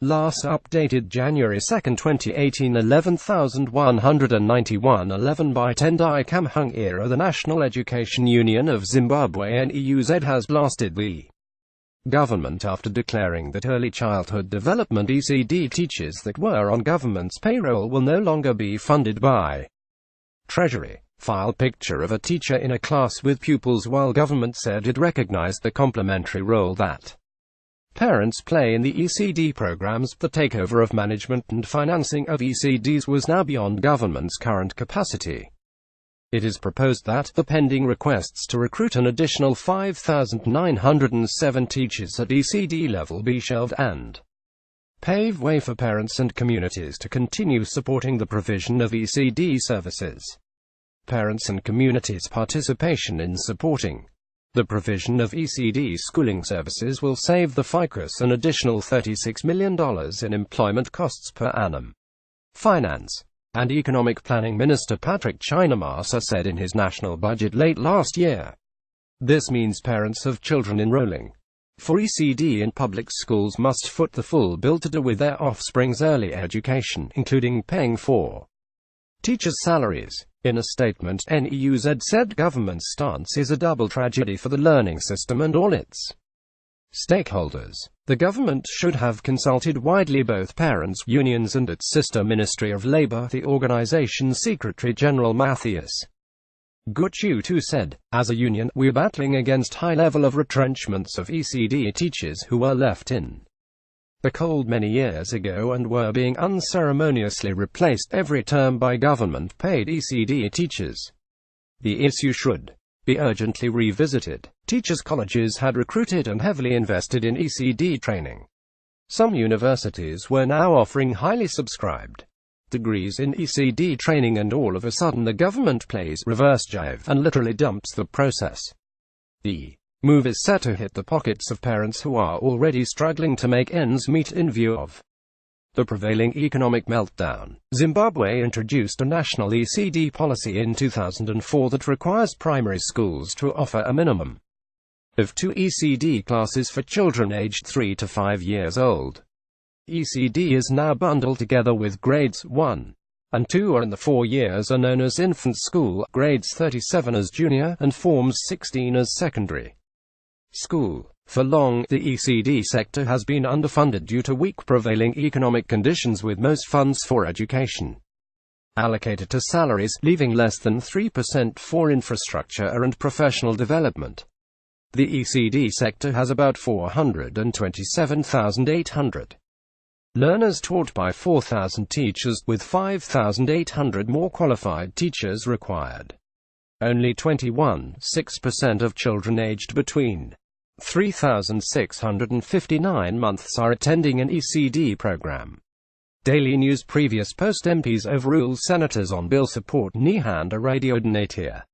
Last updated January 2, 2018, 11,191, 11 by Tendai Kamhung era. The National Education Union of Zimbabwe (NEUZ) has blasted the government after declaring that early childhood development (ECD) teachers that were on government's payroll will no longer be funded by Treasury. File picture of a teacher in a class with pupils while government said it recognized the complementary role that parents play in the ECD programs. The takeover of management and financing of ECDs was now beyond government's current capacity. It is proposed that the pending requests to recruit an additional 5,907 teachers at ECD level be shelved and pave way for parents and communities to continue supporting the provision of ECD services. Parents and communities' participation in supporting the provision of ECD schooling services will save the FICUS an additional $36 million in employment costs per annum. Finance and Economic Planning Minister Patrick Chinamasa said in his national budget late last year. This means parents of children enrolling for ECD in public schools must foot the full bill to do with their offspring's early education, including paying for teachers' salaries. In a statement, NEUZ said government's stance is a double tragedy for the learning system and all its stakeholders. The government should have consulted widely both parents' unions and its sister Ministry of Labour. The organization's Secretary General Matthias Gututu said, "As a union, we're battling against high level of retrenchments of ECD teachers who were left in the cold many years ago and were being unceremoniously replaced every term by government-paid ECD teachers. The issue should be urgently revisited." Teachers' colleges had recruited and heavily invested in ECD training. Some universities were now offering highly subscribed degrees in ECD training, and all of a sudden the government plays reverse jive and literally dumps the process. The move is set to hit the pockets of parents who are already struggling to make ends meet in view of the prevailing economic meltdown. Zimbabwe introduced a national ECD policy in 2004 that requires primary schools to offer a minimum of 2 ECD classes for children aged 3 to 5 years old. ECD is now bundled together with grades 1 and 2, and the 4 years are known as infant school, grades 37 as junior, and forms 16 as secondary school. For long, the ECD sector has been underfunded due to weak prevailing economic conditions, with most funds for education allocated to salaries, leaving less than 3% for infrastructure and professional development. The ECD sector has about 427,800 learners taught by 4,000 teachers, with 5,800 more qualified teachers required. Only 21.6% of children aged between 3,659 months are attending an ECD program. Daily News previous post MPs overrule senators on bill support. Nihanda Radio Donatia.